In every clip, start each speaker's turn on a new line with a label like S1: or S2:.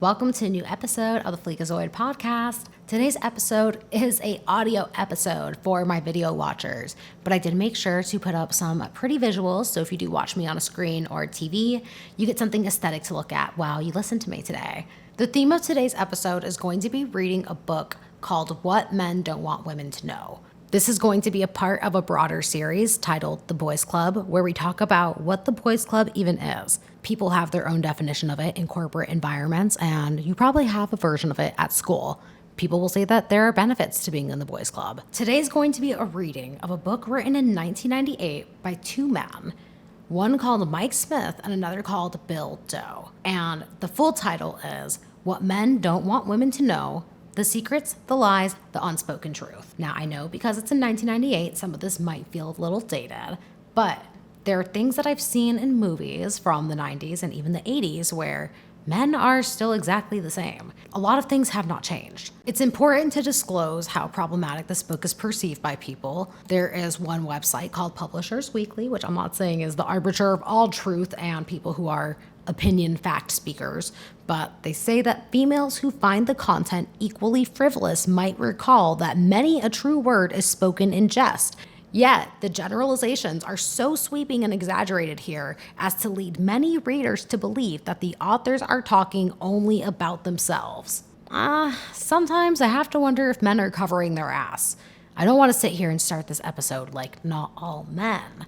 S1: Welcome to a new episode of the Fleekazoid podcast. Today's episode is an audio episode for my video watchers, but I did make sure to put up some pretty visuals, so if you do watch me on a screen or TV, you get something aesthetic to look at while you listen to me today. The theme of today's episode is going to be reading a book called What Men Don't Want Women to Know. This is going to be a part of a broader series titled The Boys Club, where we talk about what the Boys Club even is. People have their own definition of it in corporate environments, and you probably have a version of it at school. People will say that there are benefits to being in the Boys Club. Today's going to be a reading of a book written in 1998 by two men, one called Mike Smith and another called Bill Doe. And the full title is What Men Don't Want Women to Know: The Secrets, the Lies, the Unspoken Truth. Now, I know because it's in 1998, some of this might feel a little dated, but there are things that I've seen in movies from the 90s and even the 80s where men are still exactly the same. A lot of things have not changed. It's important to disclose how problematic this book is perceived by people. There is one website called Publishers Weekly, which I'm not saying is the arbiter of all truth and people who are opinion fact speakers, but they say that females who find the content equally frivolous might recall that many a true word is spoken in jest. Yet, the generalizations are so sweeping and exaggerated here as to lead many readers to believe that the authors are talking only about themselves. Sometimes I have to wonder if men are covering their ass. I don't want to sit here and start this episode like not all men.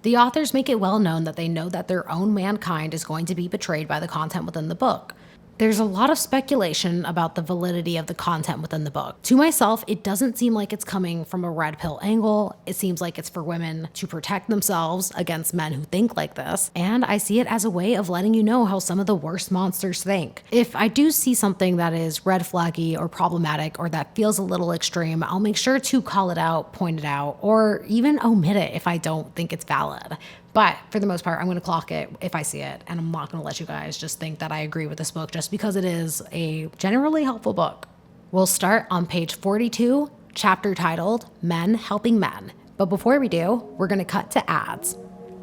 S1: The authors make it well known that they know that their own mankind is going to be betrayed by the content within the book. There's a lot of speculation about the validity of the content within the book. To myself, it doesn't seem like it's coming from a red pill angle. It seems like it's for women to protect themselves against men who think like this. And I see it as a way of letting you know how some of the worst monsters think. If I do see something that is red flaggy or problematic or that feels a little extreme, I'll make sure to call it out, point it out, or even omit it if I don't think it's valid. But for the most part, I'm going to clock it if I see it, and I'm not going to let you guys just think that I agree with this book just because it is a generally helpful book. We'll start on page 42, chapter titled Men Helping Men. But before we do, we're going to cut to ads.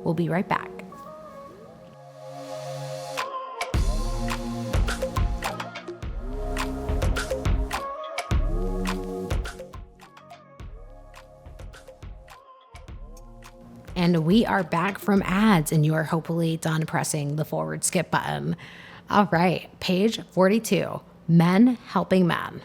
S1: We'll be right back. And we are back from ads, and you are hopefully done pressing the forward skip button. All right, page 42, Men Helping Men.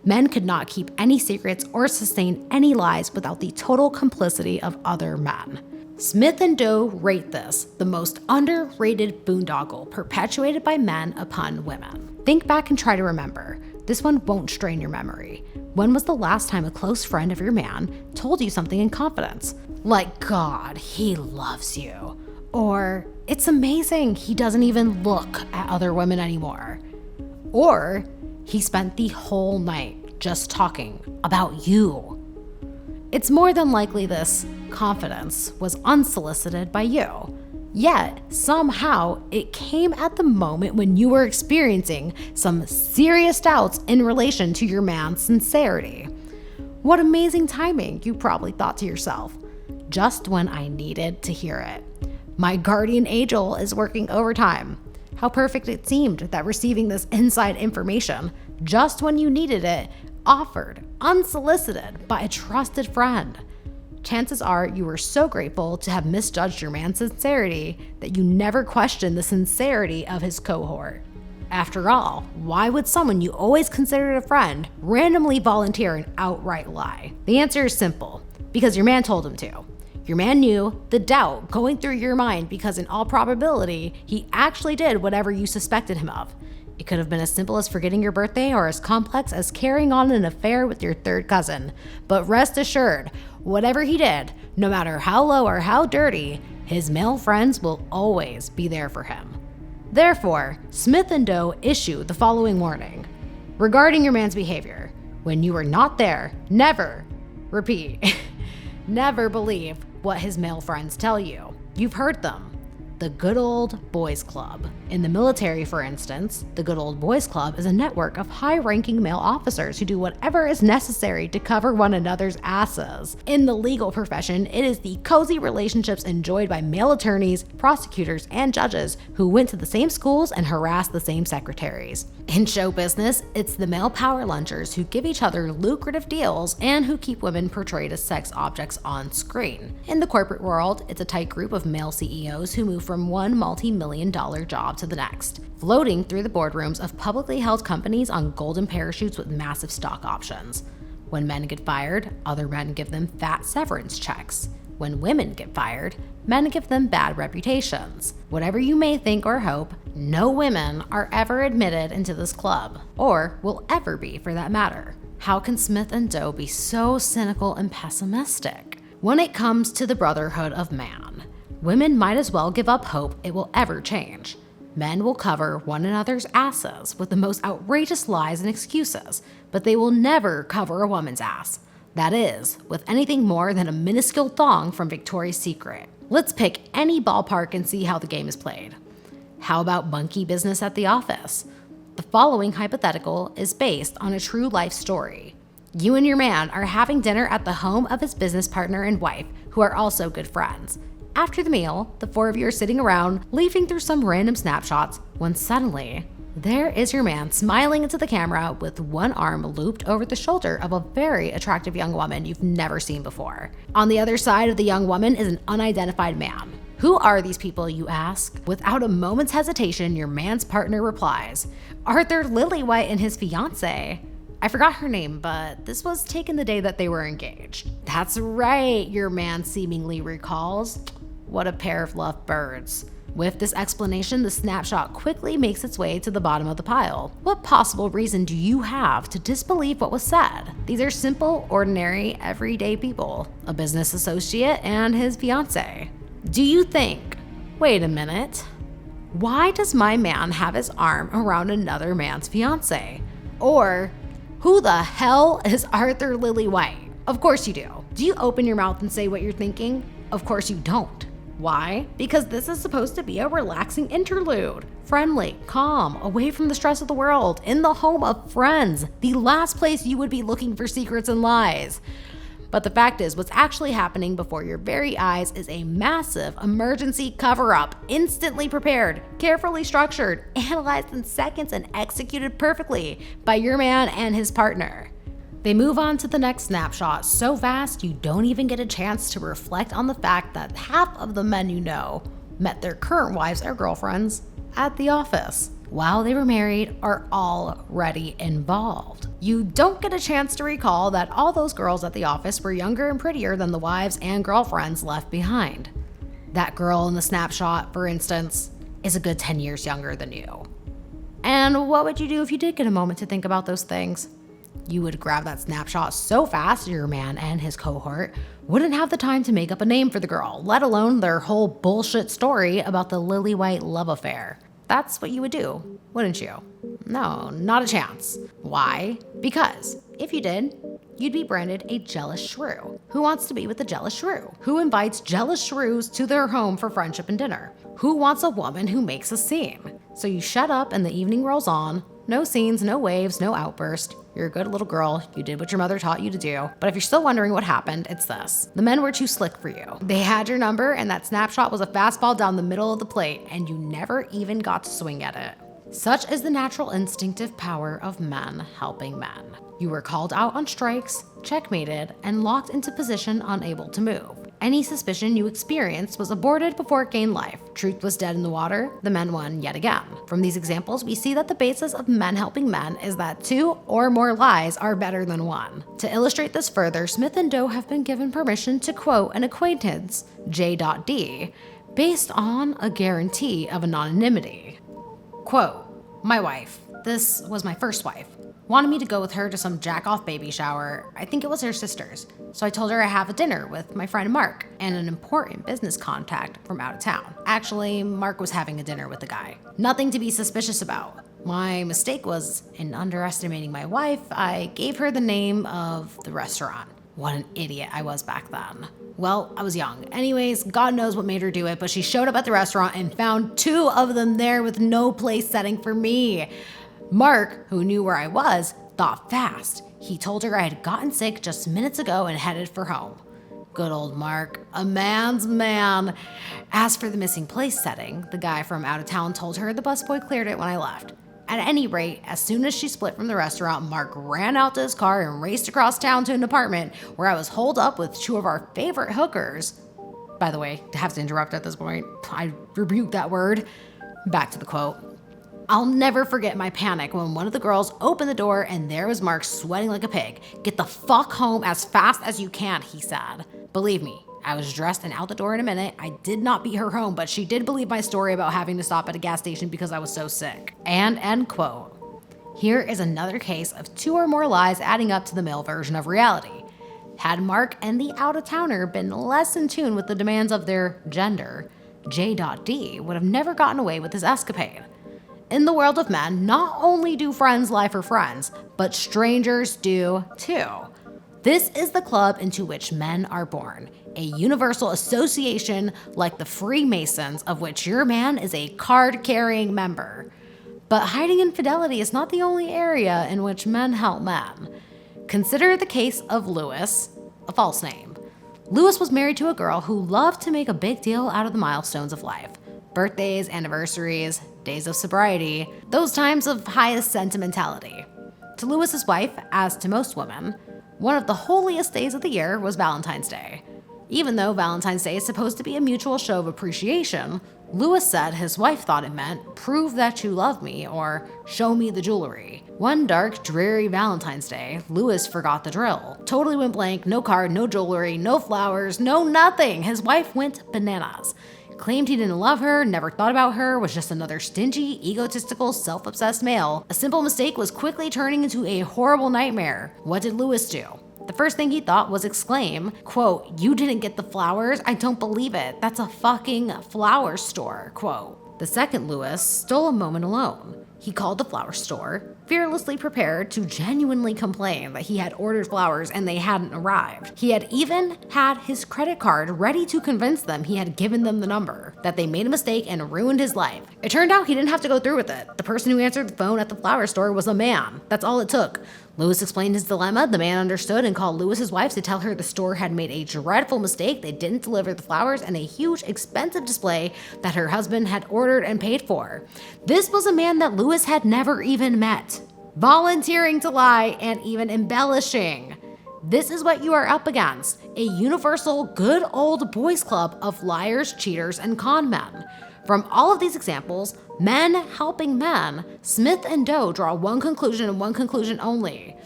S1: Men could not keep any secrets or sustain any lies without the total complicity of other men. Smith and Doe rate this the most underrated boondoggle perpetuated by men upon women. Think back and try to remember. This one won't strain your memory. When was the last time a close friend of your man told you something in confidence? Like, God, he loves you. Or, it's amazing he doesn't even look at other women anymore. Or, he spent the whole night just talking about you. It's more than likely this confidence was unsolicited by you. Yet, somehow, it came at the moment when you were experiencing some serious doubts in relation to your man's sincerity. What amazing timing, you probably thought to yourself. Just when I needed to hear it. My guardian angel is working overtime. How perfect it seemed that receiving this inside information, just when you needed it, offered, unsolicited, by a trusted friend. Chances are you were so grateful to have misjudged your man's sincerity that you never questioned the sincerity of his cohort. After all, why would someone you always considered a friend randomly volunteer an outright lie? The answer is simple, because your man told him to. Your man knew the doubt going through your mind because in all probability, he actually did whatever you suspected him of. It could have been as simple as forgetting your birthday or as complex as carrying on an affair with your third cousin. But rest assured, whatever he did, no matter how low or how dirty, his male friends will always be there for him. Therefore, Smith and Doe issue the following warning. Regarding your man's behavior, when you are not there, never, repeat, never believe what his male friends tell you. You've heard them. The good old boys club. In the military, for instance, the Good Old Boys Club is a network of high-ranking male officers who do whatever is necessary to cover one another's asses. In the legal profession, it is the cozy relationships enjoyed by male attorneys, prosecutors, and judges who went to the same schools and harassed the same secretaries. In show business, it's the male power lunchers who give each other lucrative deals and who keep women portrayed as sex objects on screen. In the corporate world, it's a tight group of male CEOs who move from one multi-million-dollar job to the next, floating through the boardrooms of publicly held companies on golden parachutes with massive stock options. When men get fired, other men give them fat severance checks. When women get fired, men give them bad reputations. Whatever you may think or hope, no women are ever admitted into this club, or will ever be for that matter. How can Smith and Doe be so cynical and pessimistic? When it comes to the brotherhood of man, women might as well give up hope it will ever change. Men will cover one another's asses with the most outrageous lies and excuses, but they will never cover a woman's ass. That is, with anything more than a minuscule thong from Victoria's Secret. Let's pick any ballpark and see how the game is played. How about monkey business at the office? The following hypothetical is based on a true life story. You and your man are having dinner at the home of his business partner and wife, who are also good friends. After the meal, the four of you are sitting around, leafing through some random snapshots, when suddenly, there is your man smiling into the camera with one arm looped over the shoulder of a very attractive young woman you've never seen before. On the other side of the young woman is an unidentified man. Who are these people, you ask? Without a moment's hesitation, your man's partner replies, Arthur Lillywhite and his fiancée. I forgot her name, but this was taken the day that they were engaged. That's right, your man seemingly recalls. What a pair of lovebirds. With this explanation, the snapshot quickly makes its way to the bottom of the pile. What possible reason do you have to disbelieve what was said? These are simple, ordinary, everyday people. A business associate and his fiancée. Do you think, wait a minute, why does my man have his arm around another man's fiancée? Or, who the hell is Arthur Lillywhite? Of course you do. Do you open your mouth and say what you're thinking? Of course you don't. Why? Because this is supposed to be a relaxing interlude. Friendly, calm, away from the stress of the world, in the home of friends, the last place you would be looking for secrets and lies. But the fact is, what's actually happening before your very eyes is a massive emergency cover-up, instantly prepared, carefully structured, analyzed in seconds, and executed perfectly by your man and his partner. They move on to the next snapshot so fast you don't even get a chance to reflect on the fact that half of the men you know met their current wives or girlfriends at the office while they were married or already involved. You don't get a chance to recall that all those girls at the office were younger and prettier than the wives and girlfriends left behind. That girl in the snapshot, for instance, is a good 10 years younger than you. And what would you do if you did get a moment to think about those things? You would grab that snapshot so fast your man and his cohort wouldn't have the time to make up a name for the girl, let alone their whole bullshit story about the Lillywhite love affair. That's what you would do, wouldn't you? No, not a chance. Why? Because if you did, you'd be branded a jealous shrew. Who wants to be with a jealous shrew? Who invites jealous shrews to their home for friendship and dinner? Who wants a woman who makes a scene? So you shut up and the evening rolls on. No scenes, no waves, no outburst. You're a good little girl. You did what your mother taught you to do. But if you're still wondering what happened, it's this. The men were too slick for you. They had your number, and that snapshot was a fastball down the middle of the plate, and you never even got to swing at it. Such is the natural instinctive power of men helping men. You were called out on strikes, checkmated, and locked into position unable to move. Any suspicion you experienced was aborted before it gained life. Truth was dead in the water, the men won yet again. From these examples, we see that the basis of men helping men is that 2 or more lies are better than 1. To illustrate this further, Smith and Doe have been given permission to quote an acquaintance, J.D., based on a guarantee of anonymity. Quote, my wife, this was my first wife, wanted me to go with her to some jack-off baby shower. I think it was her sister's. So I told her I have a dinner with my friend Mark and an important business contact from out of town. Actually, Mark was having a dinner with the guy. Nothing to be suspicious about. My mistake was in underestimating my wife. I gave her the name of the restaurant. What an idiot I was back then. Well, I was young. Anyways, God knows what made her do it, but she showed up at the restaurant and found 2 of them there with no place setting for me. Mark, who knew where I was, thought fast. He told her I had gotten sick just minutes ago and headed for home. Good old Mark, a man's man. As for the missing place setting, the guy from out of town told her the busboy cleared it when I left. At any rate, as soon as she split from the restaurant, Mark ran out to his car and raced across town to an apartment where I was holed up with 2 of our favorite hookers. By the way, I have to interrupt at this point. I rebuke that word. Back to the quote. I'll never forget my panic when one of the girls opened the door and there was Mark sweating like a pig. Get the fuck home as fast as you can, he said. Believe me, I was dressed and out the door in a minute. I did not beat her home, but she did believe my story about having to stop at a gas station because I was so sick. And end quote. Here is another case of 2 or more lies adding up to the male version of reality. Had Mark and the out-of-towner been less in tune with the demands of their gender, J.D. would have never gotten away with his escapade. In the world of men, not only do friends lie for friends, but strangers do too. This is the club into which men are born, a universal association like the Freemasons, of which your man is a card-carrying member. But hiding infidelity is not the only area in which men help men. Consider the case of Lewis, a false name. Lewis was married to a girl who loved to make a big deal out of the milestones of life. Birthdays, anniversaries, days of sobriety, those times of highest sentimentality. To Lewis's wife, as to most women, one of the holiest days of the year was Valentine's Day. Even though Valentine's Day is supposed to be a mutual show of appreciation, Lewis said his wife thought it meant, prove that you love me, or show me the jewelry. One dark, dreary Valentine's Day, Lewis forgot the drill. Totally went blank, no card, no jewelry, no flowers, no nothing. His wife went bananas. Claimed he didn't love her, never thought about her, was just another stingy, egotistical, self-obsessed male. A simple mistake was quickly turning into a horrible nightmare. What did Lewis do? The first thing he thought was exclaim, quote, "You didn't get the flowers? I don't believe it. That's a fucking flower store," quote. The second Lewis stole a moment alone. He called the flower store, fearlessly prepared to genuinely complain that he had ordered flowers and they hadn't arrived. He had even had his credit card ready to convince them he had given them the number, that they made a mistake and ruined his life. It turned out he didn't have to go through with it. The person who answered the phone at the flower store was a man. That's all it took. Lewis explained his dilemma, the man understood and called Lewis's wife to tell her the store had made a dreadful mistake. They didn't deliver the flowers and a huge expensive display that her husband had ordered and paid for. This was a man that Lewis had never even met, volunteering to lie and even embellishing. This is what you are up against, a universal good old boys club of liars, cheaters, and con men. From all of these examples, men helping men, Smith and Doe draw one conclusion and one conclusion only.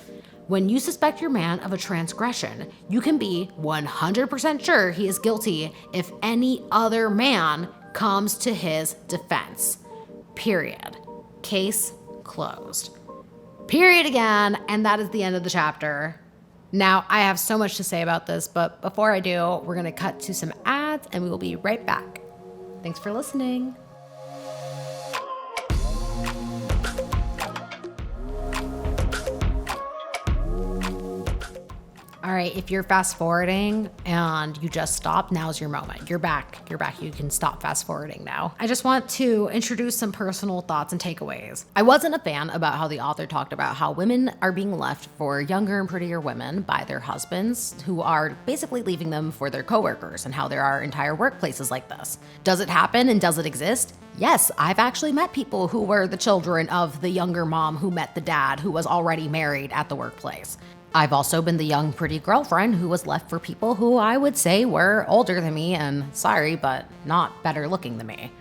S1: When you suspect your man of a transgression, you can be 100% sure he is guilty if any other man comes to his defense. Period. Case closed. Period again, and that is the end of the chapter. Now, I have so much to say about this, but before I do, we're gonna cut to some ads and we will be right back. Thanks for listening. All right, if you're fast forwarding and you just stopped, now's your moment. You're back. You can stop fast forwarding now. I just want to introduce some personal thoughts and takeaways. I wasn't a fan about how the author talked about how women are being left for younger and prettier women by their husbands who are basically leaving them for their coworkers, and how there are entire workplaces like this. Does it happen and does it exist? Yes, I've actually met people who were the children of the younger mom who met the dad who was already married at the workplace. I've also been the young, pretty girlfriend who was left for people who I would say were older than me and, sorry, but not better looking than me.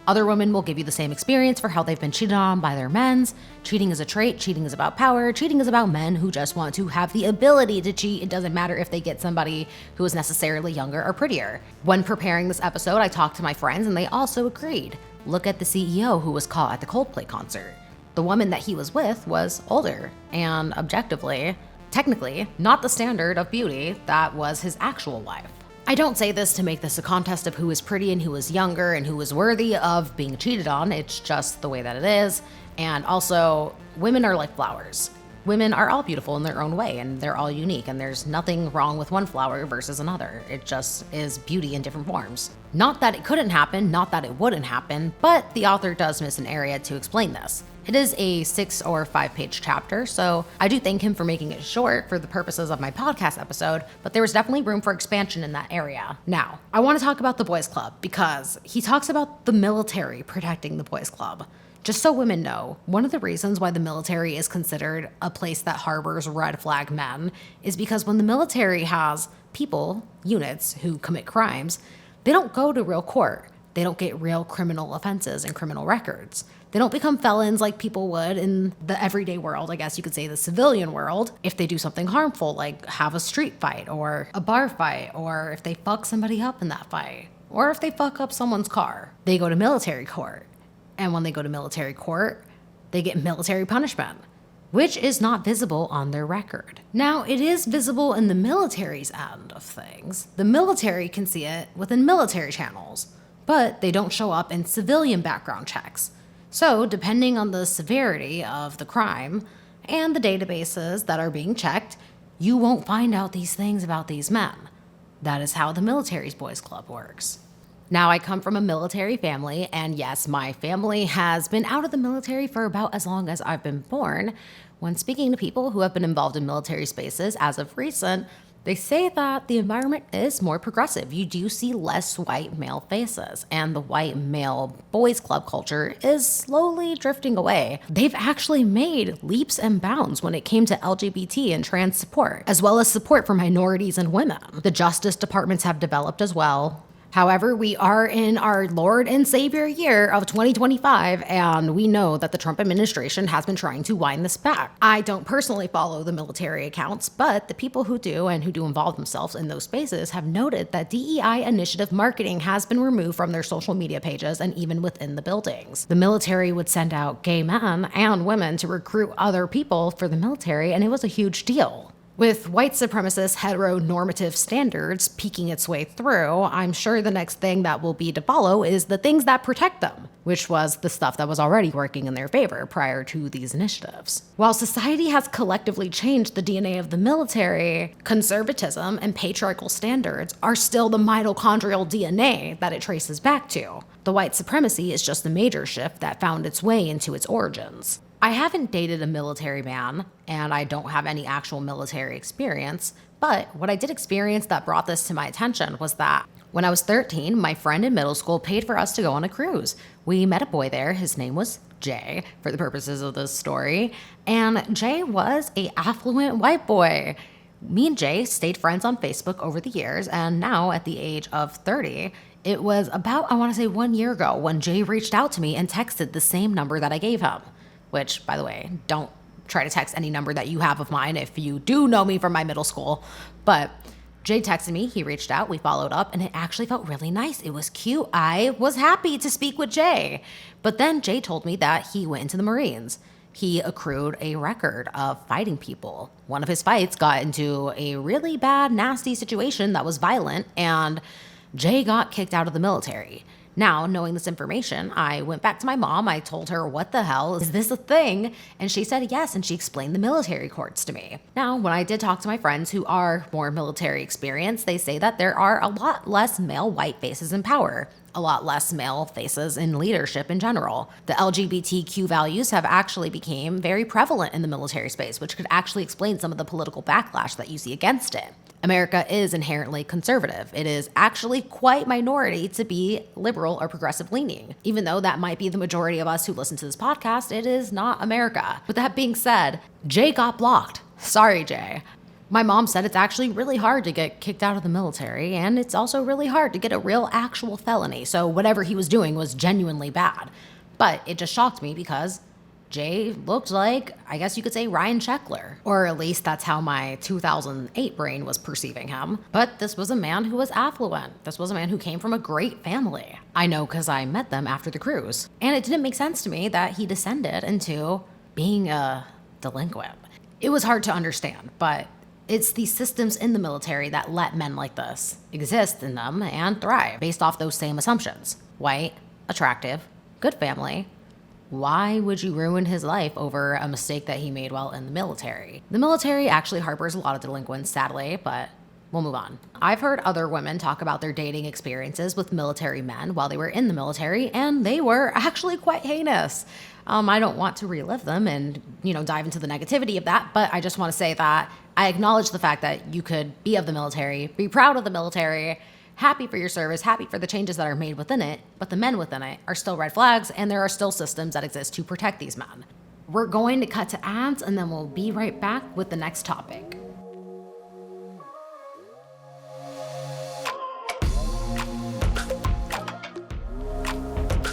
S1: Other women will give you the same experience for how they've been cheated on by their men's. Cheating is a trait, cheating is about power, cheating is about men who just want to have the ability to cheat. It doesn't matter if they get somebody who is necessarily younger or prettier. When preparing this episode, I talked to my friends and they also agreed. Look at the CEO who was caught at the Coldplay concert. The woman that he was with was older and objectively, technically, not the standard of beauty that was his actual wife. I don't say this to make this a contest of who is pretty and who is younger and who is worthy of being cheated on. It's just the way that it is. And also, women are like flowers. women are all beautiful in their own way, and they're all unique, and there's nothing wrong with one flower versus another. It just is beauty in different forms. Not that it couldn't happen, not that it wouldn't happen, but the author does miss an area to explain this. It is a 6 or 5 page chapter, so I do thank him for making it short for the purposes of my podcast episode, but there was definitely room for expansion in that area. Now, I want to talk about the boys club because he talks about the military protecting the boys club. Just so women know, one of the reasons why the military is considered a place that harbors red flag men is because when the military has people, units, who commit crimes, they don't go to real court. They don't get real criminal offenses and criminal records. They don't become felons like people would in the everyday world, I guess you could say the civilian world, if they do something harmful, like have a street fight or a bar fight, or if they fuck somebody up in that fight, or if they fuck up someone's car. They go to military court. And when they go to military court, they get military punishment, which is not visible on their record. Now, it is visible in the military's end of things. The military can see it within military channels, but they don't show up in civilian background checks. So, depending on the severity of the crime and the databases that are being checked, you won't find out these things about these men. That is how the military's boys club works. Now, I come from a military family, and yes, my family has been out of the military for about as long as I've been born. When speaking to people who have been involved in military spaces as of recent, they say that the environment is more progressive. You do see less white male faces, and the white male boys club culture is slowly drifting away. They've actually made leaps and bounds when it came to LGBT and trans support, as well as support for minorities and women. The justice departments have developed as well. However, we are in our Lord and Savior year of 2025, and we know that the Trump administration has been trying to wind this back. I don't personally follow the military accounts, but the people who do and who do involve themselves in those spaces have noted that DEI initiative marketing has been removed from their social media pages and even within the buildings. The military would send out gay men and women to recruit other people for the military, and it was a huge deal. With white supremacist heteronormative standards peeking its way through, I'm sure the next thing that will be to follow is the things that protect them, which was the stuff that was already working in their favor prior to these initiatives. While society has collectively changed the DNA of the military, conservatism and patriarchal standards are still the mitochondrial DNA that it traces back to. The white supremacy is just a major shift that found its way into its origins. I haven't dated a military man, and I don't have any actual military experience, but what I did experience that brought this to my attention was that when I was 13, my friend in middle school paid for us to go on a cruise. We met a boy there. His name was Jay, for the purposes of this story, and Jay was an affluent white boy. Me and Jay stayed friends on Facebook over the years, and now at the age of 30, it was about, I want to say 1 year ago, when Jay reached out to me and texted the same number that I gave him. Which, by the way, don't try to text any number that you have of mine if you do know me from my middle school. But Jay texted me, he reached out, we followed up, and it actually felt really nice. It was cute. I was happy to speak with Jay. But then Jay told me that he went into the Marines. He accrued a record of fighting people. One of his fights got into a really bad, nasty situation that was violent, and Jay got kicked out of the military. Now, knowing this information, I went back to my mom. I told her, what the hell, is this a thing? And she said yes, and she explained the military courts to me. Now, when I did talk to my friends who are more military experienced, they say that there are a lot less male white faces in power, a lot less male faces in leadership in general. The LGBTQ values have actually become very prevalent in the military space, which could actually explain some of the political backlash that you see against it. America is inherently conservative. It is actually quite minority to be liberal or progressive leaning. Even though that might be the majority of us who listen to this podcast, it is not America. With that being said, Jay got blocked. Sorry, Jay. My mom said it's actually really hard to get kicked out of the military, and it's also really hard to get a real actual felony. So whatever he was doing was genuinely bad. But it just shocked me because Jay looked like, I guess you could say, Ryan Sheckler. Or at least that's how my 2008 brain was perceiving him. But this was a man who was affluent. This was a man who came from a great family. I know because I met them after the cruise. And it didn't make sense to me that he descended into being a delinquent. It was hard to understand, but it's the systems in the military that let men like this exist in them and thrive based off those same assumptions. White, attractive, good family, Why would you ruin his life over a mistake that he made while in the military? The military actually harbors a lot of delinquents, sadly, but we'll move on. I've heard other women talk about their dating experiences with military men while they were in the military, and they were actually quite heinous. I don't want to relive them and, dive into the negativity of that, but I just want to say that I acknowledge the fact that you could be of the military, be proud of the military, happy for your service, happy for the changes that are made within it, but the men within it are still red flags, and there are still systems that exist to protect these men. We're going to cut to ads, and then we'll be right back with the next topic.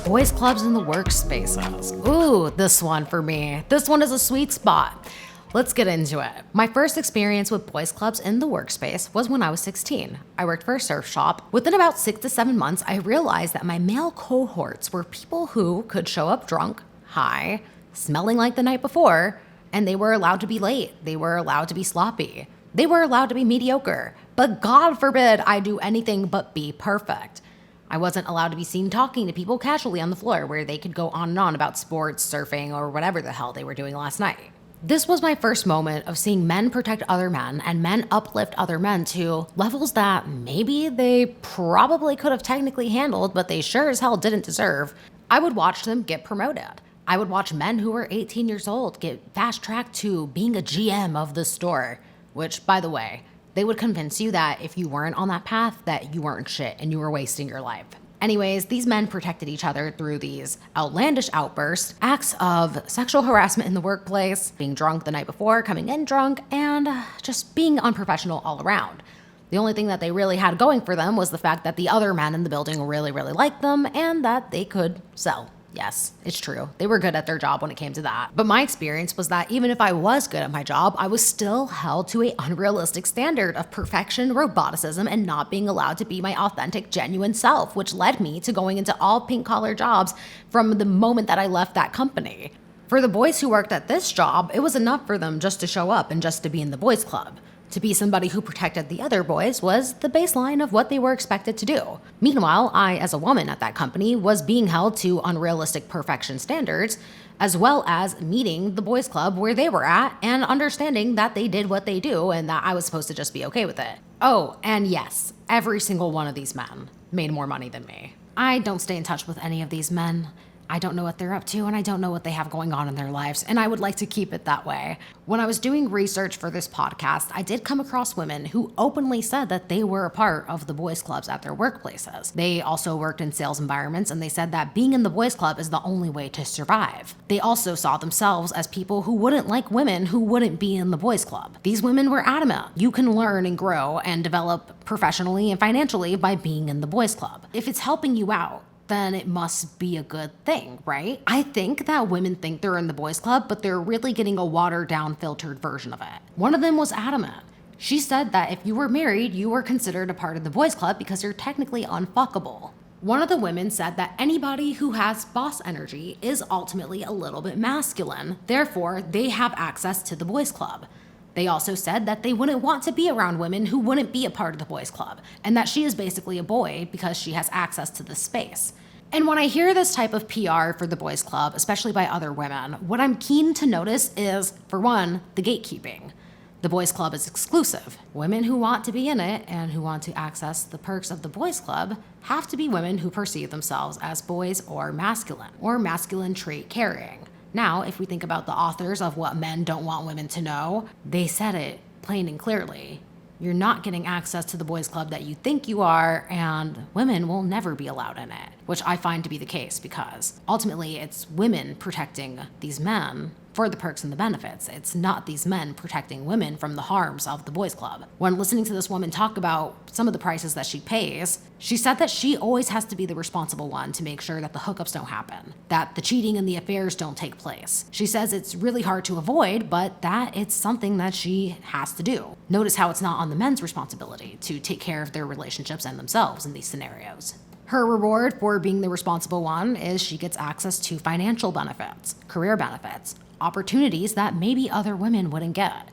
S1: Boys clubs in the workspaces. Ooh, this one for me. This one is a sweet spot. Let's get into it. My first experience with boys clubs in the workspace was when I was 16. I worked for a surf shop. Within about 6 to 7 months, I realized that my male cohorts were people who could show up drunk, high, smelling like the night before, and they were allowed to be late. They were allowed to be sloppy. They were allowed to be mediocre. But God forbid I do anything but be perfect. I wasn't allowed to be seen talking to people casually on the floor where they could go on and on about sports, surfing, or whatever the hell they were doing last night. This was my first moment of seeing men protect other men and men uplift other men to levels that maybe they probably could have technically handled, but they sure as hell didn't deserve. I would watch them get promoted. I would watch men who were 18 years old get fast-tracked to being a GM of the store, which, by the way, they would convince you that if you weren't on that path, that you weren't shit and you were wasting your life. Anyways, these men protected each other through these outlandish outbursts, acts of sexual harassment in the workplace, being drunk the night before, coming in drunk, and just being unprofessional all around. The only thing that they really had going for them was the fact that the other men in the building really, really liked them and that they could sell. Yes, it's true. They were good at their job when it came to that. But my experience was that even if I was good at my job, I was still held to an unrealistic standard of perfection, roboticism, and not being allowed to be my authentic, genuine self, which led me to going into all pink-collar jobs from the moment that I left that company. For the boys who worked at this job, it was enough for them just to show up and just to be in the boys' club. To be somebody who protected the other boys was the baseline of what they were expected to do. Meanwhile, I, as a woman at that company, was being held to unrealistic perfection standards, as well as meeting the boys' club where they were at and understanding that they did what they do and that I was supposed to just be okay with it. Oh, and yes, every single one of these men made more money than me. I don't stay in touch with any of these men. I don't know what they're up to, and I don't know what they have going on in their lives, and I would like to keep it that way. When I was doing research for this podcast, I did come across women who openly said that they were a part of the boys' clubs at their workplaces. They also worked in sales environments, and they said that being in the boys' club is the only way to survive. They also saw themselves as people who wouldn't like women who wouldn't be in the boys' club. These women were adamant. You can learn and grow and develop professionally and financially by being in the boys' club. If it's helping you out, then it must be a good thing, right? I think that women think they're in the boys' club, but they're really getting a watered down, filtered version of it. One of them was adamant. She said that if you were married, you were considered a part of the boys' club because you're technically unfuckable. One of the women said that anybody who has boss energy is ultimately a little bit masculine, therefore they have access to the boys' club. They also said that they wouldn't want to be around women who wouldn't be a part of the boys' club, and that she is basically a boy because she has access to this space. And when I hear this type of PR for the boys' club, especially by other women, what I'm keen to notice is, for one, the gatekeeping. The boys' club is exclusive. Women who want to be in it and who want to access the perks of the boys' club have to be women who perceive themselves as boys or masculine trait carrying. Now, if we think about the authors of What Men Don't Want Women to Know, they said it plain and clearly. You're not getting access to the boys' club that you think you are, and women will never be allowed in it, which I find to be the case because ultimately it's women protecting these men for the perks and the benefits. It's not these men protecting women from the harms of the boys' club. When listening to this woman talk about some of the prices that she pays, she said that she always has to be the responsible one to make sure that the hookups don't happen, that the cheating and the affairs don't take place. She says it's really hard to avoid, but that it's something that she has to do. Notice how it's not on the men's responsibility to take care of their relationships and themselves in these scenarios. Her reward for being the responsible one is she gets access to financial benefits, career benefits, opportunities that maybe other women wouldn't get.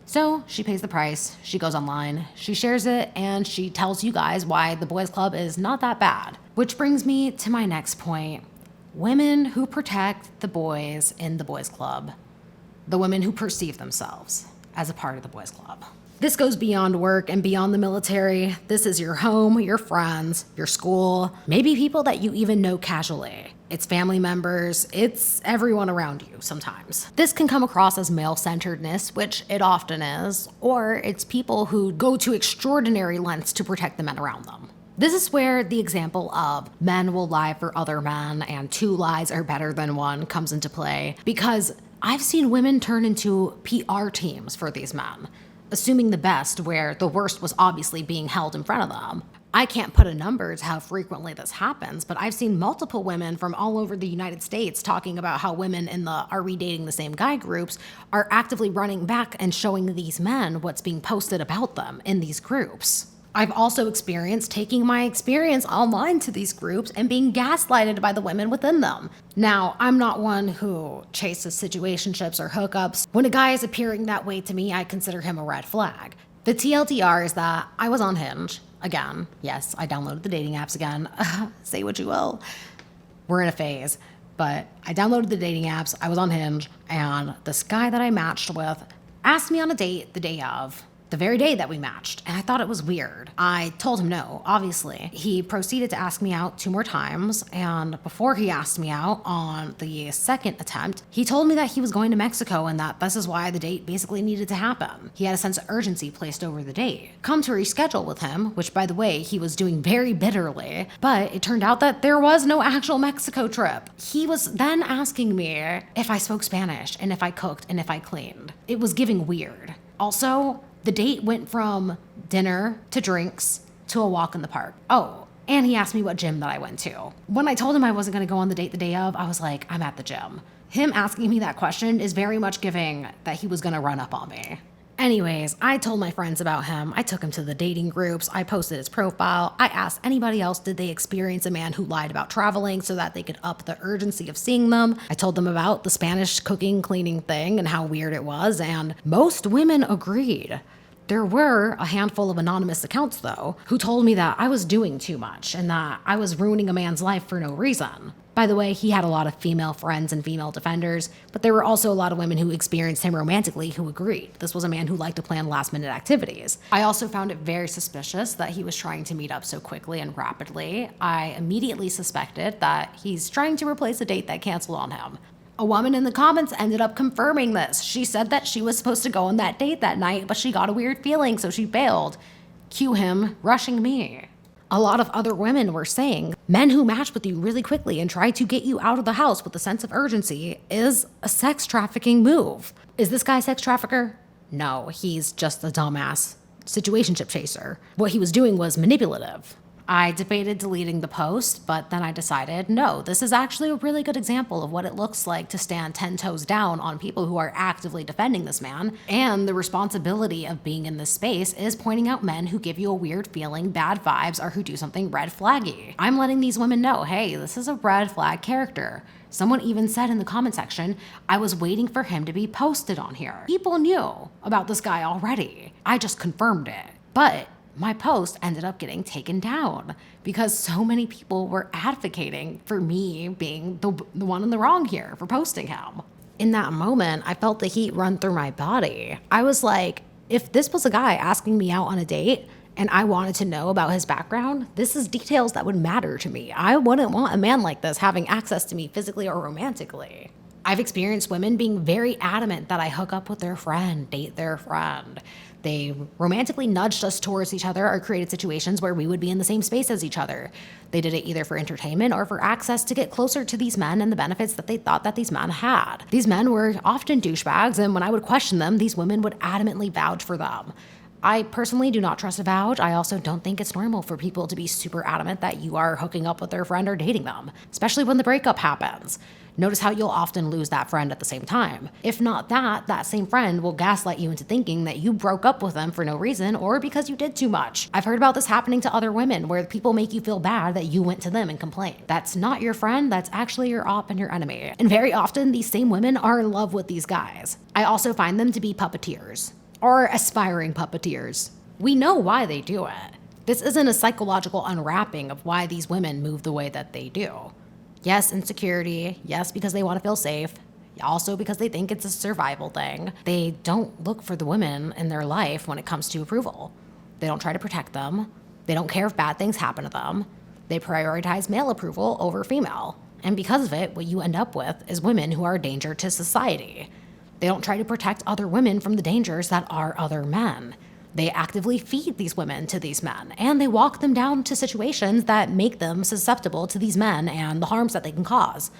S1: So she pays the price, she goes online, she shares it, and she tells you guys why the boys' club is not that bad. Which brings me to my next point. Women who protect the boys in the boys' club. The women who perceive themselves as a part of the boys' club. This goes beyond work and beyond the military. This is your home, your friends, your school, maybe people that you even know casually. It's family members, it's everyone around you sometimes. This can come across as male-centeredness, which it often is, or it's people who go to extraordinary lengths to protect the men around them. This is where the example of men will lie for other men and two lies are better than one comes into play, because I've seen women turn into PR teams for these men, assuming the best where the worst was obviously being held in front of them. I can't put a number to how frequently this happens, but I've seen multiple women from all over the United States talking about how women in the "are we dating the same guy" groups are actively running back and showing these men what's being posted about them in these groups. I've also experienced taking my experience online to these groups and being gaslighted by the women within them. Now, I'm not one who chases situationships or hookups. When a guy is appearing that way to me, I consider him a red flag. The TLDR is that I was on Hinge. Again, yes, I downloaded the dating apps again. Say what you will. We're in a phase. But I downloaded the dating apps, I was on Hinge, and this guy that I matched with asked me on a date the day of, the very day that we matched, and I thought it was weird. I told him no, obviously. He proceeded to ask me out 2 more times, and before he asked me out on the second attempt, he told me that he was going to Mexico and that this is why the date basically needed to happen. He had a sense of urgency placed over the date. Come to reschedule with him, which by the way, he was doing very bitterly, but it turned out that there was no actual Mexico trip. He was then asking me if I spoke Spanish and if I cooked and if I cleaned. It was giving weird. Also, the date went from dinner to drinks to a walk in the park. Oh, and he asked me what gym that I went to. When I told him I wasn't going to go on the date the day of, I was like, I'm at the gym. Him asking me that question is very much giving that he was going to run up on me. Anyways, I told my friends about him. I took him to the dating groups. I posted his profile. I asked anybody else, did they experience a man who lied about traveling so that they could up the urgency of seeing them? I told them about the Spanish cooking, cleaning thing and how weird it was, and most women agreed. There were a handful of anonymous accounts, though, who told me that I was doing too much and that I was ruining a man's life for no reason. By the way, he had a lot of female friends and female defenders, but there were also a lot of women who experienced him romantically who agreed. This was a man who liked to plan last-minute activities. I also found it very suspicious that he was trying to meet up so quickly and rapidly. I immediately suspected that he's trying to replace a date that canceled on him. A woman in the comments ended up confirming this. She said that she was supposed to go on that date that night, but she got a weird feeling, so she bailed. Cue him rushing me. A lot of other women were saying men who match with you really quickly and try to get you out of the house with a sense of urgency is a sex trafficking move. Is this guy a sex trafficker? No, he's just a dumbass situationship chaser. What he was doing was manipulative. I debated deleting the post, but then I decided, no, this is actually a really good example of what it looks like to stand 10 toes down on people who are actively defending this man. And the responsibility of being in this space is pointing out men who give you a weird feeling, bad vibes, or who do something red flaggy. I'm letting these women know, hey, this is a red flag character. Someone even said in the comment section, I was waiting for him to be posted on here. People knew about this guy already. I just confirmed it. But my post ended up getting taken down because so many people were advocating for me being the one in the wrong here for posting him. In that moment, I felt the heat run through my body. I was like, if this was a guy asking me out on a date and I wanted to know about his background, this is details that would matter to me. I wouldn't want a man like this having access to me physically or romantically. I've experienced women being very adamant that I hook up with their friend, date their friend. They romantically nudged us towards each other or created situations where we would be in the same space as each other. They did it either for entertainment or for access to get closer to these men and the benefits that they thought that these men had. These men were often douchebags, and when I would question them, these women would adamantly vouch for them. I personally do not trust a vouch. I also don't think it's normal for people to be super adamant that you are hooking up with their friend or dating them, especially when the breakup happens. Notice how you'll often lose that friend at the same time. If not that same friend will gaslight you into thinking that you broke up with them for no reason or because you did too much. I've heard about this happening to other women where people make you feel bad that you went to them and complained. That's not your friend, that's actually your op and your enemy. And very often these same women are in love with these guys. I also find them to be puppeteers or aspiring puppeteers. We know why they do it. This isn't a psychological unwrapping of why these women move the way that they do. Yes, insecurity. Yes, because they want to feel safe. Also because they think it's a survival thing. They don't look for the women in their life when it comes to approval. They don't try to protect them. They don't care if bad things happen to them. They prioritize male approval over female. And because of it, what you end up with is women who are a danger to society. They don't try to protect other women from the dangers that are other men. They actively feed these women to these men, and they walk them down to situations that make them susceptible to these men and the harms that they can cause.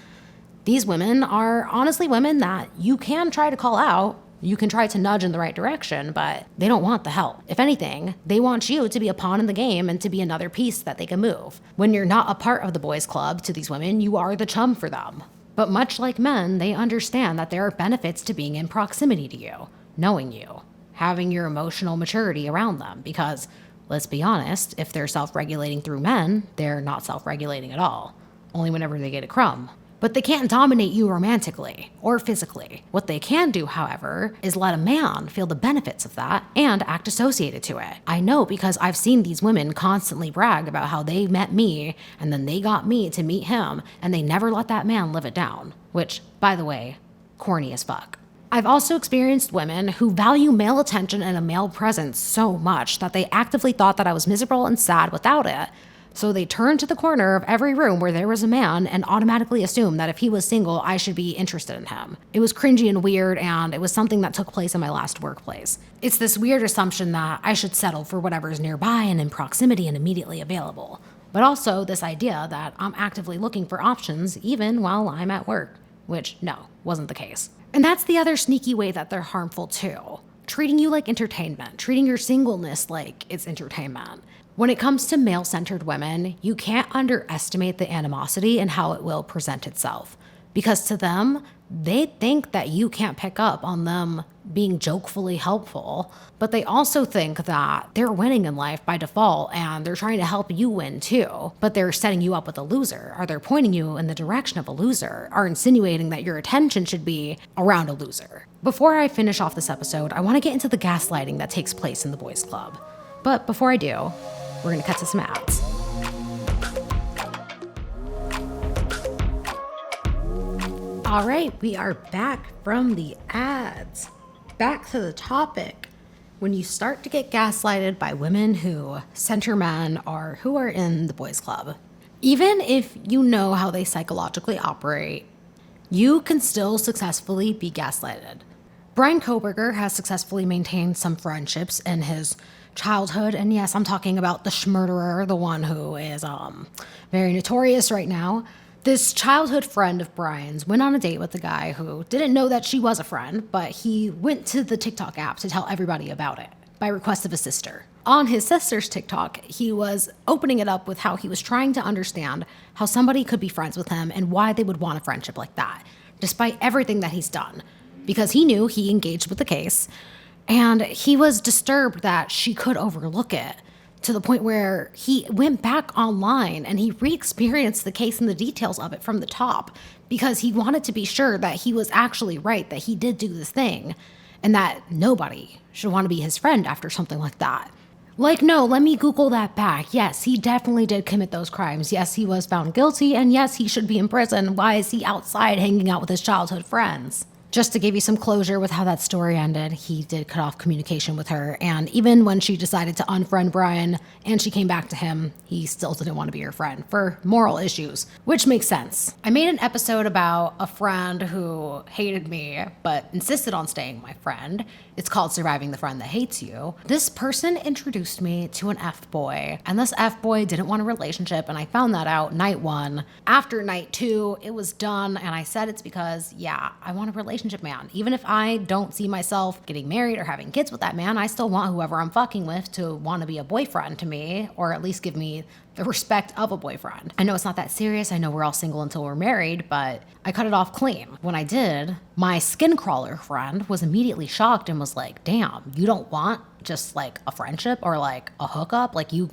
S1: These women are honestly women that you can try to call out, you can try to nudge in the right direction, but they don't want the help. If anything, they want you to be a pawn in the game and to be another piece that they can move. When you're not a part of the boys' club to these women, you are the chum for them. But much like men, they understand that there are benefits to being in proximity to you, knowing you, having your emotional maturity around them, because let's be honest, if they're self-regulating through men, they're not self-regulating at all, only whenever they get a crumb. But they can't dominate you romantically or physically. What they can do, however, is let a man feel the benefits of that and act associated to it. I know because I've seen these women constantly brag about how they met me and then they got me to meet him, and they never let that man live it down, which, by the way, corny as fuck. I've also experienced women who value male attention and a male presence so much that they actively thought that I was miserable and sad without it. So they turned to the corner of every room where there was a man and automatically assumed that if he was single, I should be interested in him. It was cringy and weird, and it was something that took place in my last workplace. It's this weird assumption that I should settle for whatever's nearby and in proximity and immediately available. But also this idea that I'm actively looking for options even while I'm at work, which no, wasn't the case. And that's the other sneaky way that they're harmful too. Treating you like entertainment, treating your singleness like it's entertainment. When it comes to male-centered women, you can't underestimate the animosity and how it will present itself. Because to them, they think that you can't pick up on them being jokefully helpful, but they also think that they're winning in life by default and they're trying to help you win too, but they're setting you up with a loser, or they're pointing you in the direction of a loser, or insinuating that your attention should be around a loser. Before I finish off this episode, I want to get into the gaslighting that takes place in the boys' club. But before I do, we're going to cut to some ads. All right, we are back from the ads. Back to the topic. When you start to get gaslighted by women who center men or who are in the boys' club, even if you know how they psychologically operate, you can still successfully be gaslighted. Brian Koberger has successfully maintained some friendships in his childhood, and yes, I'm talking about the schmurderer, the one who is very notorious right now. This childhood friend of Brian's went on a date with the guy who didn't know that she was a friend, but he went to the TikTok app to tell everybody about it by request of his sister. On his sister's TikTok, he was opening it up with how he was trying to understand how somebody could be friends with him and why they would want a friendship like that, despite everything that he's done, because he knew he engaged with the case. And he was disturbed that she could overlook it, to the point where he went back online and he re-experienced the case and the details of it from the top, because he wanted to be sure that he was actually right, that he did do this thing, and that nobody should want to be his friend after something like that. Like, no, let me Google that back. Yes, he definitely did commit those crimes. Yes, he was found guilty, and yes, he should be in prison. Why is he outside hanging out with his childhood friends? Just to give you some closure with how that story ended, he did cut off communication with her, and even when she decided to unfriend Brian and she came back to him, he still didn't want to be her friend for moral issues, which makes sense. I made an episode about a friend who hated me but insisted on staying my friend. It's called Surviving the Friend That Hates You. This person introduced me to an F-boy, and this F-boy didn't want a relationship, and I found that out night 1. After night 2, it was done, and I said it's because, yeah, I want a relationship, man. Even if I don't see myself getting married or having kids with that man, I still want whoever I'm fucking with to want to be a boyfriend to me, or at least give me the respect of a boyfriend. I know it's not that serious. I know we're all single until we're married, but I cut it off clean. When I did, my skin crawler friend was immediately shocked and was like, damn, you don't want just like a friendship or like a hookup? Like you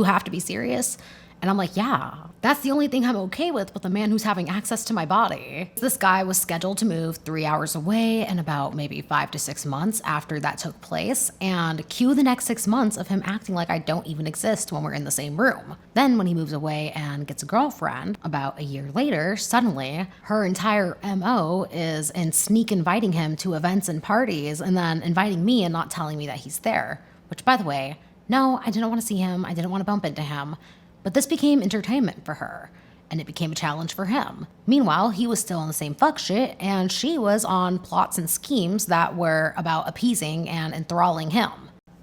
S1: have to be serious? And I'm like, yeah, that's the only thing I'm okay with a man who's having access to my body. This guy was scheduled to move 3 hours away in about maybe 5 to 6 months after that took place, and cue the next 6 months of him acting like I don't even exist when we're in the same room. Then when he moves away and gets a girlfriend, about a year later, suddenly her entire MO is in sneak inviting him to events and parties and then inviting me and not telling me that he's there. Which, by the way, no, I didn't want to see him. I didn't want to bump into him. But this became entertainment for her, and it became a challenge for him. Meanwhile, he was still on the same fuck shit, and she was on plots and schemes that were about appeasing and enthralling him.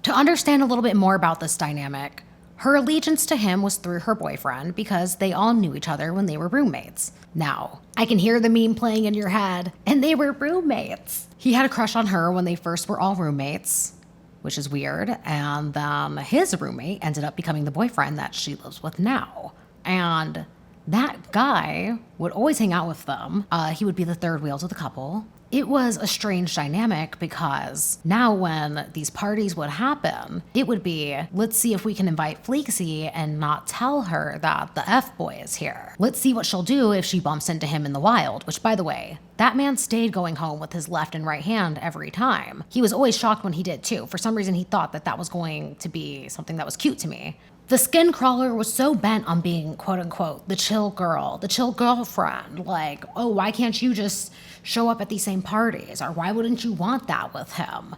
S1: To understand a little bit more about this dynamic, her allegiance to him was through her boyfriend because they all knew each other when they were roommates. Now, I can hear the meme playing in your head, and they were roommates. He had a crush on her when they first were all roommates, which is weird, and then his roommate ended up becoming the boyfriend that she lives with now. And that guy would always hang out with them. He would be the third wheel to the couple. It was a strange dynamic because now when these parties would happen, it would be, let's see if we can invite Fleeksy and not tell her that the F-boy is here. Let's see what she'll do if she bumps into him in the wild, which, by the way, that man stayed going home with his left and right hand every time. He was always shocked when he did too. For some reason, he thought that that was going to be something that was cute to me. The skin crawler was so bent on being, quote unquote, the chill girl, the chill girlfriend. Like, oh, why can't you just show up at these same parties? Or why wouldn't you want that with him?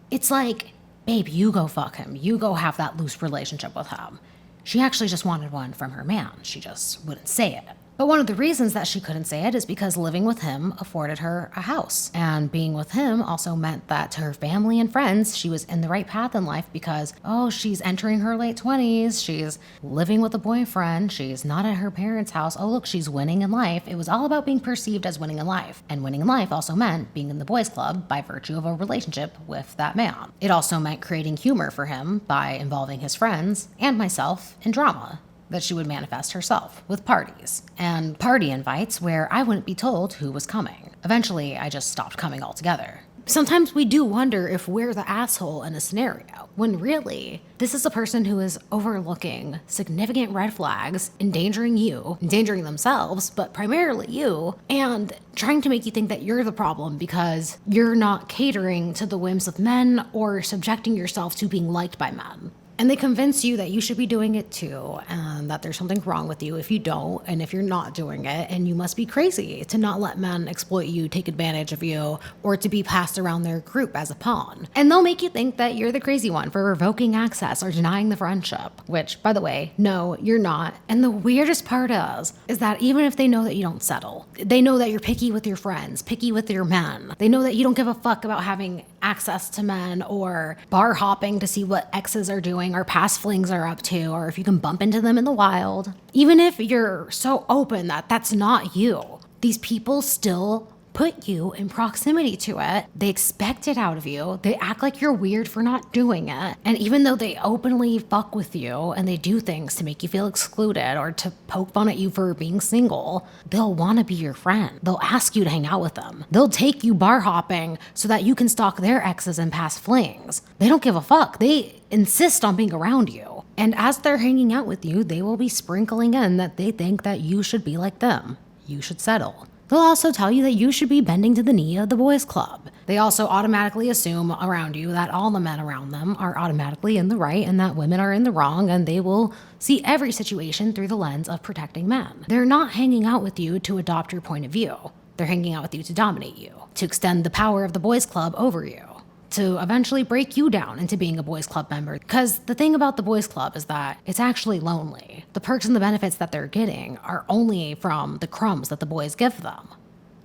S1: It's like, babe, you go fuck him. You go have that loose relationship with him. She actually just wanted one from her man. She just wouldn't say it. But one of the reasons that she couldn't say it is because living with him afforded her a house. And being with him also meant that to her family and friends, she was in the right path in life because, oh, she's entering her late 20s. She's living with a boyfriend. She's not at her parents' house. Oh, look, she's winning in life. It was all about being perceived as winning in life. And winning in life also meant being in the boys' club by virtue of a relationship with that man. It also meant creating humor for him by involving his friends and myself in drama that she would manifest herself with parties and party invites where I wouldn't be told who was coming. Eventually, I just stopped coming altogether. Sometimes we do wonder if we're the asshole in a scenario, when really, this is a person who is overlooking significant red flags, endangering you, endangering themselves, but primarily you, and trying to make you think that you're the problem because you're not catering to the whims of men or subjecting yourself to being liked by men. And they convince you that you should be doing it too, and that there's something wrong with you if you don't, and if you're not doing it, and you must be crazy to not let men exploit you, take advantage of you, or to be passed around their group as a pawn. And they'll make you think that you're the crazy one for revoking access or denying the friendship, which, by the way, no, you're not. And the weirdest part is that even if they know that you don't settle, they know that you're picky with your friends, picky with your men, they know that you don't give a fuck about having access to men or bar hopping to see what exes are doing or past flings are up to, or if you can bump into them in the wild. Even if you're so open that that's not you, these people still put you in proximity to it. They expect it out of you. They act like you're weird for not doing it. And even though they openly fuck with you and they do things to make you feel excluded or to poke fun at you for being single, they'll want to be your friend. They'll ask you to hang out with them. They'll take you bar hopping so that you can stalk their exes and past flings. They don't give a fuck. They insist on being around you. And as they're hanging out with you, they will be sprinkling in that they think that you should be like them. You should settle. They'll also tell you that you should be bending to the knee of the boys' club. They also automatically assume around you that all the men around them are automatically in the right and that women are in the wrong, and they will see every situation through the lens of protecting men. They're not hanging out with you to adopt your point of view. They're hanging out with you to dominate you, to extend the power of the boys' club over you, to eventually break you down into being a boys' club member. Because the thing about the boys' club is that it's actually lonely. The perks and the benefits that they're getting are only from the crumbs that the boys give them.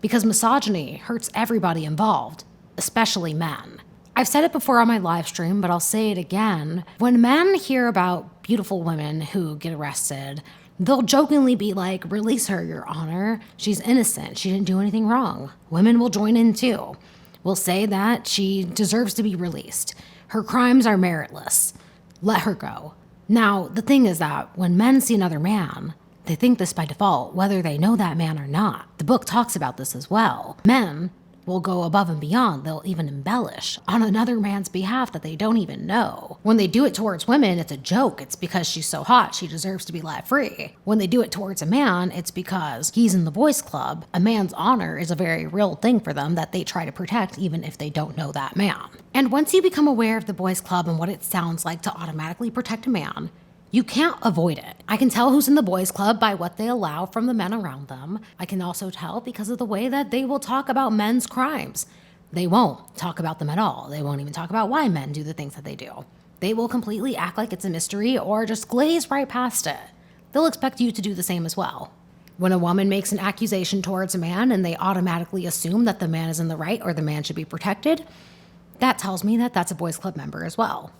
S1: Because misogyny hurts everybody involved, especially men. I've said it before on my live stream, but I'll say it again. When men hear about beautiful women who get arrested, they'll jokingly be like, "Release her, Your Honor. She's innocent. She didn't do anything wrong." Women will join in too. Will say that she deserves to be released. Her crimes are meritless. Let her go. Now, the thing is that when men see another man, they think this by default, whether they know that man or not. The book talks about this as well. Men will go above and beyond. They'll even embellish on another man's behalf that they don't even know. When they do it towards women, it's a joke. It's because she's so hot, she deserves to be let free. When they do it towards a man, it's because he's in the boys club. A man's honor is a very real thing for them that they try to protect even if they don't know that man. And once you become aware of the boys club and what it sounds like to automatically protect a man, you can't avoid it. I can tell who's in the boys club by what they allow from the men around them. I can also tell because of the way that they will talk about men's crimes. They won't talk about them at all. They won't even talk about why men do the things that they do. They will completely act like it's a mystery or just glaze right past it. They'll expect you to do the same as well. When a woman makes an accusation towards a man and they automatically assume that the man is in the right or the man should be protected, that tells me that that's a boys club member as well.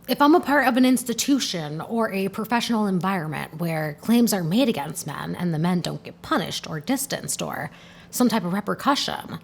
S1: If I'm a part of an institution or a professional environment where claims are made against men and the men don't get punished or distanced or some type of repercussion,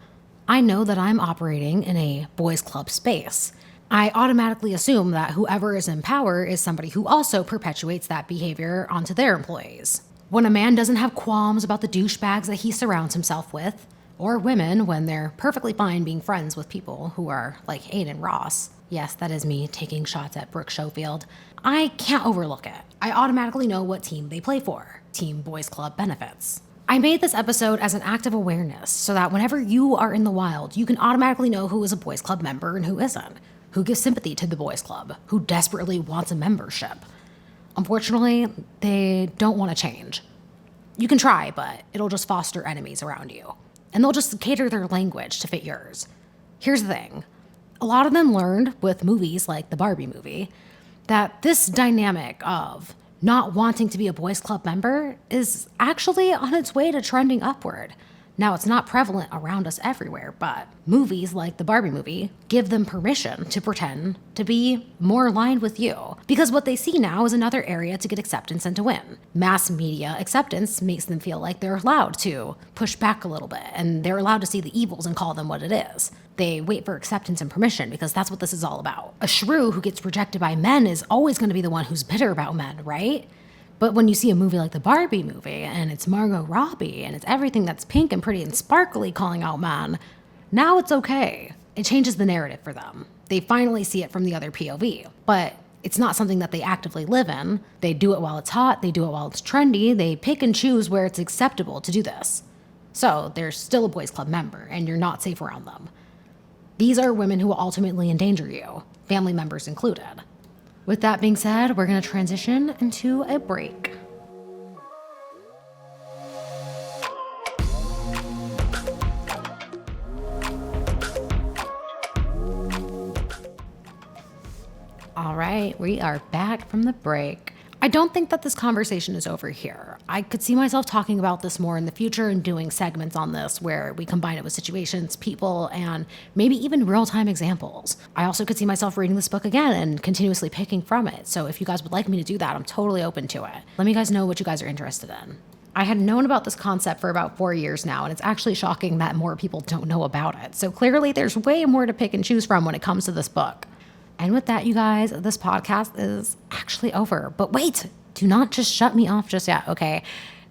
S1: I know that I'm operating in a boys club space. I automatically assume that whoever is in power is somebody who also perpetuates that behavior onto their employees. When a man doesn't have qualms about the douchebags that he surrounds himself with, or women when they're perfectly fine being friends with people who are like Aiden Ross. Yes, that is me taking shots at Brooke Schofield. I can't overlook it. I automatically know what team they play for. Team Boys Club benefits. I made this episode as an act of awareness so that whenever you are in the wild, you can automatically know who is a Boys Club member and who isn't, who gives sympathy to the Boys Club, who desperately wants a membership. Unfortunately, they don't want to change. You can try, but it'll just foster enemies around you. And they'll just cater their language to fit yours. Here's the thing. A lot of them learned with movies like the Barbie movie that this dynamic of not wanting to be a boys club member is actually on its way to trending upward. Now, it's not prevalent around us everywhere, but movies like the Barbie movie give them permission to pretend to be more aligned with you. Because what they see now is another area to get acceptance and to win. Mass media acceptance makes them feel like they're allowed to push back a little bit, and they're allowed to see the evils and call them what it is. They wait for acceptance and permission because that's what this is all about. A shrew who gets rejected by men is always going to be the one who's bitter about men, right? But when you see a movie like the Barbie movie, and it's Margot Robbie, and it's everything that's pink and pretty and sparkly calling out men, now it's okay. It changes the narrative for them. They finally see it from the other POV. But it's not something that they actively live in. They do it while it's hot, they do it while it's trendy, they pick and choose where it's acceptable to do this. So they're still a boys club member, and you're not safe around them. These are women who will ultimately endanger you, family members included. With that being said, we're going to transition into a break. All right, we are back from the break. I don't think that this conversation is over here. I could see myself talking about this more in the future and doing segments on this where we combine it with situations, people, and maybe even real-time examples. I also could see myself reading this book again and continuously picking from it. So if you guys would like me to do that, I'm totally open to it. Let me guys know what you guys are interested in. I had known about this concept for about 4 years now, and it's actually shocking that more people don't know about it. So clearly there's way more to pick and choose from when it comes to this book. And with that, you guys, this podcast is actually over. But wait, do not just shut me off just yet, okay?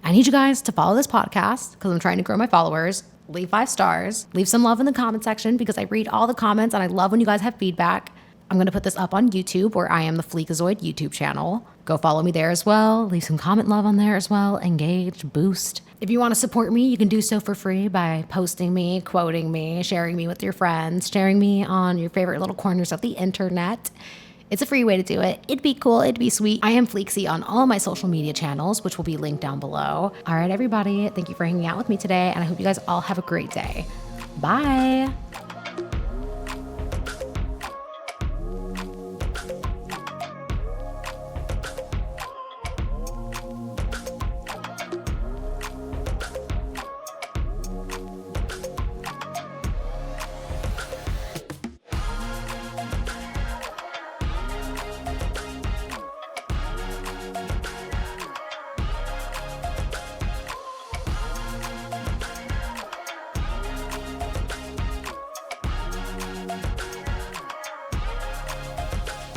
S1: I need you guys to follow this podcast because I'm trying to grow my followers. Leave 5 stars. Leave some love in the comment section because I read all the comments and I love when you guys have feedback. I'm going to put this up on YouTube where I am the Fleekazoid YouTube channel. Go follow me there as well. Leave some comment love on there as well. Engage, boost. If you want to support me, you can do so for free by posting me, quoting me, sharing me with your friends, sharing me on your favorite little corners of the internet. It's a free way to do it. It'd be cool. It'd be sweet. I am Fleeksy on all my social media channels, which will be linked down below. All right, everybody. Thank you for hanging out with me today, and I hope you guys all have a great day. Bye.